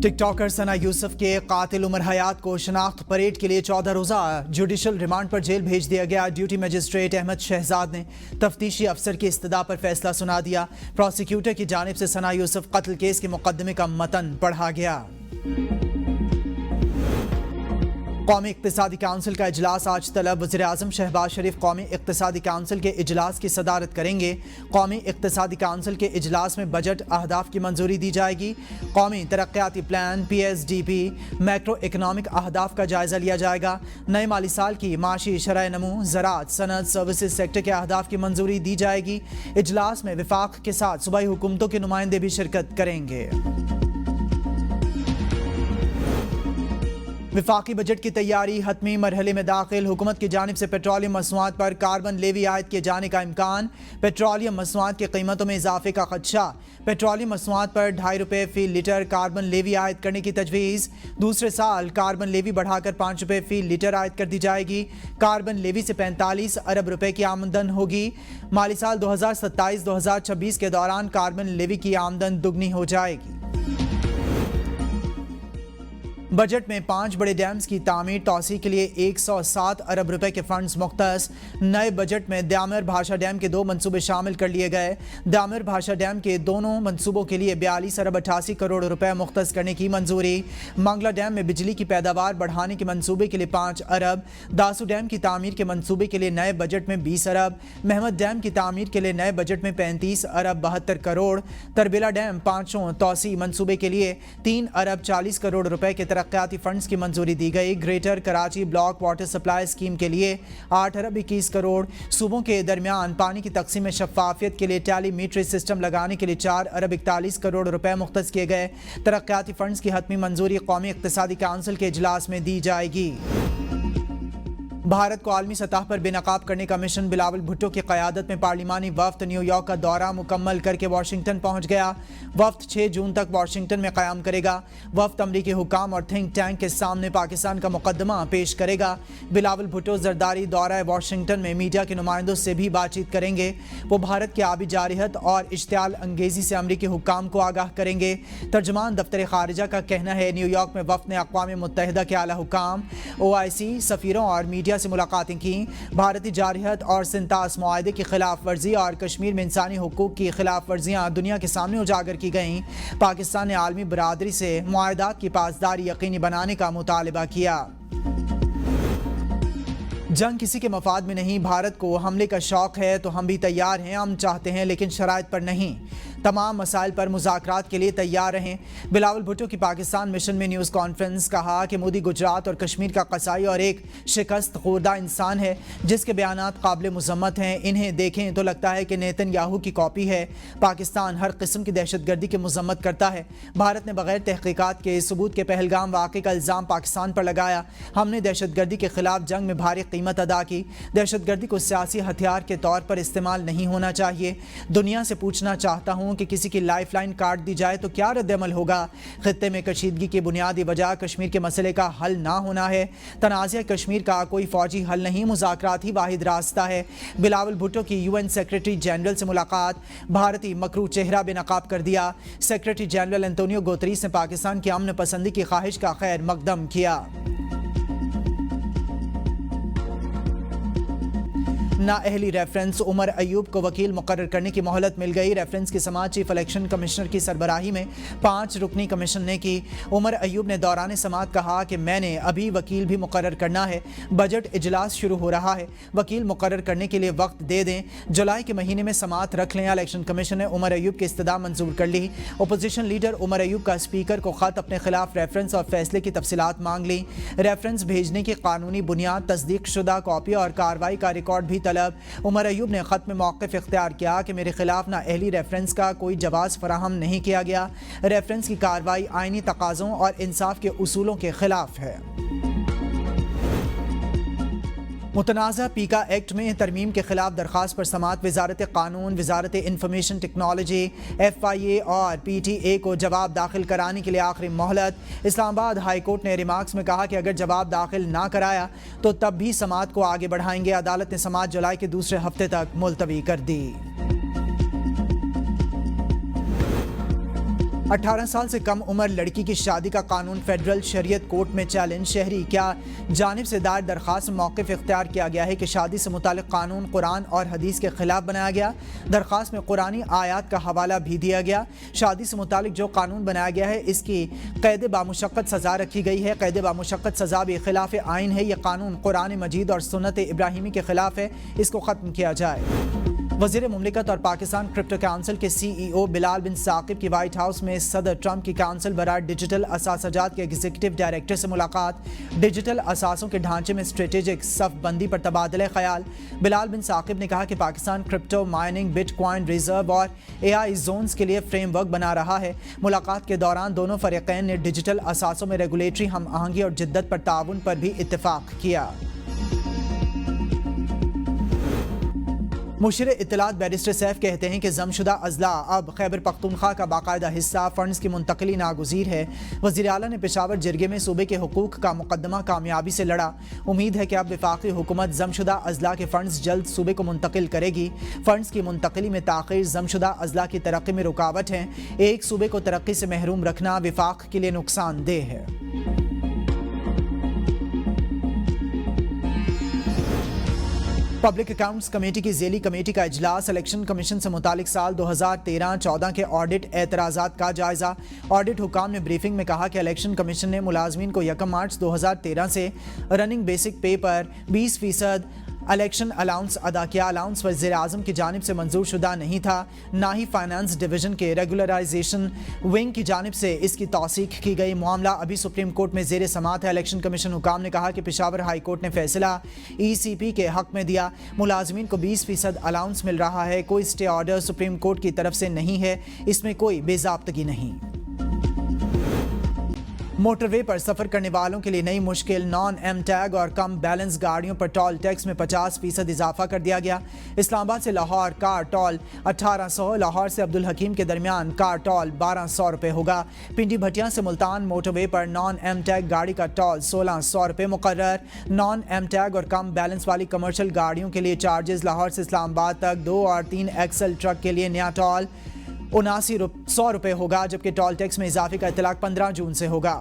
टिक talker सना यूसुफ के कातिल उमर हयात को शनाख्त परेड के लिए 14 रोजा जुडिशल रिमांड पर जेल भेज दिया गया। ड्यूटी मजिस्ट्रेट अहमद शहजाद ने तफ्तीशी अफसर की इस्तदा पर फैसला सुना दिया। प्रोसिक्यूटर की जानिब से सना यूसुफ कत्ल केस के मुकदमे का मतन पढ़ा गया। कौमी इक्तिसादी काउंसिल का इजलास आज तलब। वज़ीर-ए-आज़म शहबाज शरीफ कौमी इक्तिसादी काउंसिल के इजलास की सदारत करेंगे। कौमी इक्तिसादी काउंसिल के इजलास में बजट अहदाफ की मंजूरी दी जाएगी। कौमी तरक्याती प्लान PSDP मैक्रो इकनॉमिक अहदाफ का जायजा लिया जाएगा। नए माली साल की माशी शरह नमू ज़राअत सनत सर्विसेज सेक्टर के अहदाफ की मंजूरी दी जाएगी। इजलास में विफाक के साथ सूबाई हुकूमतों के नुमाइंदे भी शिरकत करेंगे। विफाकी बजट की तैयारी हतमी मरहले में दाखिल। हुकूमत की जानिब से पेट्रोलियम मसनूआत पर कार्बन लेवी आयद किए जाने का इम्कान। पेट्रोलियम मसनूआत की कीमतों में इजाफे का खदशा। पेट्रोलियम मसनूआत पर 2.5 रुपये फी लीटर कार्बन लेवी आयद करने की तजवीज़। दूसरे साल कार्बन लेवी बढ़ाकर 5 रुपये फी लीटर आयद कर दी जाएगी। कार्बन लेवी से 45 अरब रुपए की आमदन होगी। माली साल 2027-2026 के दौरान कार्बन लेवी की आमदन दुगनी हो जाएगी। बजट में 5 बड़े डैम्स की तामीर तौसी के लिए 107 अरब रुपए के फंड्स मुख्तस। नए बजट में द्यामर भाषा डैम के 2 मंसूबे शामिल कर लिए गए। द्यामर भाषा डैम के दोनों मंसूबों के लिए 42 अरब 88 करोड़ रुपए मुख्तस करने की मंजूरी। मंगला डैम में बिजली की पैदावार बढ़ाने के मंसूबे के लिए 5 अरब। दासू डैम की तामीर के मंसूबे के लिए नए बजट में 20 अरब। महमद डैम की तामीर के लिए नए बजट में 35 अरब 72 करोड़। तरबेला डैम 5 तौसी मंसूबे के लिए 3 अरब 40 करोड़ रुपए के तरक्याती फंड्स की मंजूरी दी गई। Greater Karachi block water supply scheme के लिए 8 अरब 21 करोड़। सूबों के दरमियान पानी की तकसीम में शफाफियत के लिए टेलीमीट्री सिस्टम लगाने के लिए 4 अरब 41 करोड़ रुपए मुख्तस किए गए। तरक्याती फंड्स की हतमी मंजूरी कौमी इक्तिसादी काउंसिल के इजलास में दी जाएगी। भारत को आलमी सतह पर बेनकाब करने का मिशन। बिलावल भुट्टो की क़यादत में पार्लिमानी वफ्द न्यूयॉर्क का दौरा मुकम्मल करके वाशिंगटन पहुंच गया। वफ्द 6 जून तक वाशिंगटन में क़याम करेगा। वफ्द अमरीकी हुकाम और थिंक टैंक के सामने पाकिस्तान का मुकदमा पेश करेगा। बिलावल भुट्टो जरदारी दौरा वाशिंगटन में मीडिया के नुमाइंदों से भी बातचीत करेंगे। वो भारत की आबी जारहत और इश्तियाल अंगेजी से अमरीकी हुकाम को आगाह करेंगे। तर्जमान दफ्तर खारिजा का कहना है न्यूयॉर्क में वफ्द ने अक़वाम मुत्तहिदा के आला हुकाम, OIC सफ़ीरों और मीडिया से मुलाकातें की। भारतीय जारहत और सिंतास मुआहदे की खिलाफ वर्जी और कश्मीर में इंसानी हुकूक की खिलाफ वर्जियाँ दुनिया के सामने उजागर की गईं। पाकिस्तान ने आलमी बरादरी से मुआहदात की पासदारी यकीनी बनाने का मुतालबा किया। जंग किसी के मफाद में नहीं। भारत को हमले का शौक है तो हम भी तैयार हैं। हम चाहते हैं लेकिन शराइत पर नहीं। तमाम मसाइल पर मुज़ाकरात के लिए तैयार रहें। बिलावल भुट्टो की पाकिस्तान मिशन में न्यूज़ कॉन्फ्रेंस। कहा कि मोदी गुजरात और कश्मीर का कसाई और एक शिकस्त खुर्दा इंसान है जिसके बयानात काबिल मुज़म्मत हैं। इन्हें देखें तो लगता है कि नेतन्याहू की कॉपी है। पाकिस्तान हर किस्म की दहशतगर्दी की मुज़म्मत करता है। भारत ने बगैर तहकीकात के सबूत के पहलगाम वाक़े का इल्ज़ाम पाकिस्तान पर लगाया। हमने दहशतगर्दी के खिलाफ जंग में भारी कीमत अदा की। दहशतगर्दी को सियासी हथियार के तौर पर इस्तेमाल नहीं होना चाहिए। दुनिया से पूछना चाहता हूँ कि किसी की लाइफ लाइन काट दी जाए तो क्या रद्द-ए-अमल होगा। खित्ते में कशीदगी की बुनियादी वजह कश्मीर के मसले का हल ना होना है। तनाज़े कश्मीर का कोई फौजी हल नहीं, मुज़ाकरात ही वाहिद रास्ता है। बिलावल भुट्टो की UN सेक्रेटरी जनरल से मुलाकात। भारतीय मकरू चेहरा बेनकाब कर दिया। सेक्रेटरी जनरल एंटोनियो गुतरीस ने पाकिस्तान की अमन पसंदी की ख्वाहिश का खैर मकदम किया। नाअहली रेफरेंस उमर अयूब को वकील मुकर्रर करने की मोहलत मिल गई। रेफरेंस की समाअत चीफ इलेक्शन कमिश्नर की सरबराही में 5 रुकनी कमीशन ने की। उमर अयूब ने दौरान समाअत कहा कि मैंने अभी वकील भी मुकर्रर करना है। बजट इजलास शुरू हो रहा है, वकील मुकर्रर करने के लिए वक्त दे दें। जुलाई के महीने में समाअत रख लें। इलेक्शन कमीशन ने उमर अयूब की इस्तदा मंजूर कर ली। अपोजिशन लीडर उमर अयूब का स्पीकर को खत अपने खिलाफ रेफरेंस और फैसले की तफसीलात मांग ली। रेफरेंस भेजने की कानूनी बुनियाद, तस्दीक शुदा कॉपी और कार्रवाई का रिकॉर्ड भी तलब। उमर अयूब ने खत में मौक़िफ़ इख्तियार किया कि मेरे खिलाफ नाअहली रेफरेंस का कोई जवाज़ फराहम नहीं किया गया। रेफरेंस की कार्रवाई आईनी तकाज़ों और इंसाफ के उसूलों के खिलाफ है। मुतनाज़ा पीका एक्ट में तरमीम के खिलाफ दरख्वास्त पर समाअत। वजारत कानून, वजारत इंफॉर्मेशन टेक्नोलॉजी, FIA और PTA को जवाब दाखिल कराने के लिए आखिरी मोहलत। इस्लामाबाद हाई कोर्ट ने रिमार्क्स में कहा कि अगर जवाब दाखिल ना कराया तो तब भी समाअत को आगे बढ़ाएंगे। अदालत ने समाअत जुलाई के दूसरे हफ्ते तक मुलतवी कर दी। 18 साल से कम उम्र लड़की की शादी का कानून फेडरल शरीयत कोर्ट में चैलेंज। शहरी क्या जानिब से दायर दरख्वास्त में मौक़िफ़ इख्तियार किया गया है कि शादी से मुतालिक कानून कुरान और हदीस के खिलाफ बनाया गया। दरख्वास्त में कुरानी आयात का हवाला भी दिया गया। शादी से मुतालिक जो कानून बनाया गया है इसकी कैद बामुशक्क़त सज़ा रखी गई है। कैद बामुशक्क़त सज़ा भी खिलाफ आइन है। यह कानून कुरान मजीद और सुन्नत इब्राहिमी के खिलाफ है, इसको ख़त्म किया जाए। वज़ीर मुमलिकत और पाकिस्तान क्रिप्टो काउंसिल के CEO बिलाल बिन साकिब की वाइट हाउस में सदर ट्रंप की काउंसिल बराए डिजिटल असासजात के एग्जीक्यूटिव डायरेक्टर से मुलाकात। डिजिटल असासों के ढांचे में स्ट्रेटेजिक सफ़बंदी पर तबादला ख्याल। बिलाल बिन साकिब ने कहा कि Pakistan crypto mining, bitcoin reserve और AI जोन्स के लिए फ्रेमवर्क बना रहा है। मुलाकात के दौरान दोनों फरीक़ैन ने डिजिटल असासों में रेगुलेटरी हम आहंगी और जिद्दत पर ताउन पर भी इत्तेफाक किया। मुशीर इत्तलात बैरिस्टर सैफ कहते हैं कि जमशुदा अजला अब खैबर पख्तूनख्वा का बाकायदा हिस्सा, फंड्स की मुंतकली नागुज़ीर है। वज़ीर आला ने पेशावर जिरगे में सूबे के हुकूक का मुकदमा कामयाबी से लड़ा। उम्मीद है कि अब वफाकी हुकूमत जमशुदा अजला के फंड्स जल्द सूबे को मुंतकिल करेगी। फंड्स की मुंतकली में ताख़ीर जमशुदा अजला की तरक्की में रुकावट है। एक सूबे को तरक्की से महरूम रखना वफाक के लिए नुकसानदेह है। पब्लिक अकाउंट्स कमेटी की ज़ेली कमेटी का इजलास। इलेक्शन कमीशन से मुतालिक साल 2013-14 के ऑडिट एतराज़ात का जायज़ा। ऑडिट हुकाम ने ब्रीफिंग में कहा कि इलेक्शन कमीशन ने मुलाजमीन को 1 मार्च 2013 से रनिंग बेसिक पे पर 20% इलेक्शन अलाउंस अदा किया। अलाउंस वज़ीर आज़म की जानिब से मंजूर शुदा नहीं था, ना ही फाइनेंस डिवीज़न के रेगुलराइजेशन विंग की जानिब से इसकी तौसीक की गई। मामला अभी सुप्रीम कोर्ट में ज़ेर समात है। इलेक्शन कमीशन हुकाम ने कहा कि पेशावर हाई कोर्ट ने फैसला ECP के हक़ में दिया। मुलाजमीन को 20% अलाउंस मिल रहा है। कोई स्टे ऑर्डर सुप्रीम कोर्ट की तरफ से नहीं है, इसमें कोई बेज़ाब्तगी नहीं। मोटरवे पर सफ़र करने वालों के लिए नई मुश्किल। नॉन एम टैग और कम बैलेंस गाड़ियों पर टोल टैक्स में 50% इजाफा कर दिया गया। इस्लामाबाद से लाहौर कार टोल 1800, लाहौर से अब्दुल हकीम के दरमियान कार टोल 1200 रुपये होगा। पिंडी भटिया से मुल्तान मोटरवे पर नॉन एम टैग गाड़ी का टोल 1600 रुपये मुकर्रर। नॉन एम टैग और कम बैलेंस वाली कमर्शियल गाड़ियों के लिए चार्जेस। लाहौर से इस्लामाबाद तक 2 और 3 एक्सल ट्रक के लिए नया टोल 7900 रुपये होगा, जबकि टोल टैक्स में इजाफे का इतलाक 15 जून से होगा।